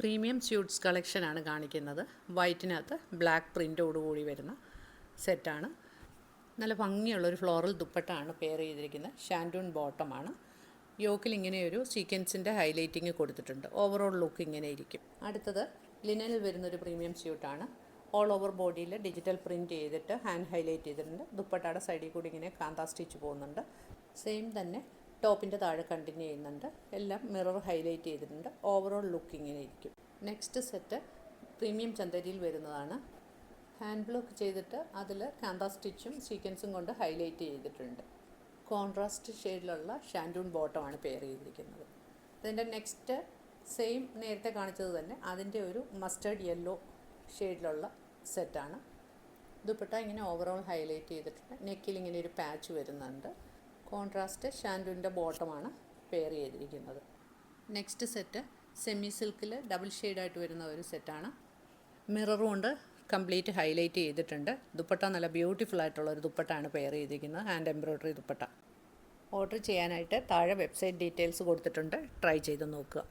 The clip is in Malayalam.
പ്രീമിയം സ്യൂട്ട്സ് കളക്ഷനാണ് കാണിക്കുന്നത്. വൈറ്റിനകത്ത് ബ്ലാക്ക് പ്രിൻ്റോടുകൂടി വരുന്ന സെറ്റാണ്. നല്ല ഭംഗിയുള്ളൊരു ഫ്ലോറൽ ദുപ്പട്ടയാണ് പെയർ ചെയ്തിരിക്കുന്നത്. ഷാൻഡൂൺ ബോട്ടമാണ്. യോക്കിൽ ഇങ്ങനെയൊരു സീക്വൻസിൻ്റെ ഹൈലൈറ്റിങ് കൊടുത്തിട്ടുണ്ട്. ഓവറോൾ ലുക്ക് ഇങ്ങനെ ഇരിക്കും. അടുത്തത് ലിനനിൽ വരുന്നൊരു പ്രീമിയം സ്യൂട്ടാണ്. ഓൾ ഓവർ ബോഡിയിൽ ഡിജിറ്റൽ പ്രിൻറ്റ് ചെയ്തിട്ട് ഹാൻഡ് ഹൈലൈറ്റ് ചെയ്തിട്ടുണ്ട്. ദുപ്പട്ടയുടെ സൈഡിൽ കൂടി ഇങ്ങനെ കാന്താ സ്റ്റിച്ച് പോകുന്നുണ്ട്. സെയിം തന്നെ ടോപ്പിൻ്റെ താഴെ കണ്ടിന്യൂ ചെയ്യുന്നുണ്ട്. എല്ലാം മിറർ ഹൈലൈറ്റ് ചെയ്തിട്ടുണ്ട്. ഓവറോൾ ലുക്ക് ഇങ്ങനെ ഇരിക്കും. നെക്സ്റ്റ് സെറ്റ് പ്രീമിയം ചന്തരിയിൽ വരുന്നതാണ്. ഹാൻഡ് ബ്ലോക്ക് ചെയ്തിട്ട് അതിൽ കാന്താ സ്റ്റിച്ചും സീക്വൻസും കൊണ്ട് ഹൈലൈറ്റ് ചെയ്തിട്ടുണ്ട്. കോൺട്രാസ്റ്റ് ഷെയ്ഡിലുള്ള ഷാൻഡൂൺ ബോട്ടമാണ് പെയർ ചെയ്തിരിക്കുന്നത്. ഇതിൻ്റെ നെക്സ്റ്റ് സെയിം നേരത്തെ കാണിച്ചത് തന്നെ അതിൻ്റെ ഒരു മസ്റ്റേർഡ് യെല്ലോ ഷെയ്ഡിലുള്ള സെറ്റാണ്. ദുപ്പട്ട ഇങ്ങനെ ഓവറോൾ ഹൈലൈറ്റ് ചെയ്തിട്ടുണ്ട്. നെക്കിൽ ഇങ്ങനെ ഒരു പാച്ച് വരുന്നുണ്ട്. കോൺട്രാസ്റ്റ് ഷാൻഡൂൻ്റെ ബോട്ടമാണ് പെയർ ചെയ്തിരിക്കുന്നത്. നെക്സ്റ്റ് സെറ്റ് സെമി സിൽക്കിൽ ഡബിൾ ഷെയ്ഡായിട്ട് വരുന്ന ഒരു സെറ്റാണ്. മിറർ കൊണ്ട് കംപ്ലീറ്റ് ഹൈലൈറ്റ് ചെയ്തിട്ടുണ്ട്. ദുപ്പട്ട നല്ല ബ്യൂട്ടിഫുൾ ആയിട്ടുള്ള ഒരു ദുപ്പട്ടയാണ് പെയർ ചെയ്തിരിക്കുന്നത്. Hand embroidery dupatta. ഓർഡർ ചെയ്യാനായിട്ട് താഴെ വെബ്സൈറ്റ് ഡീറ്റെയിൽസ് കൊടുത്തിട്ടുണ്ട്. ട്രൈ ചെയ്ത് നോക്കുക.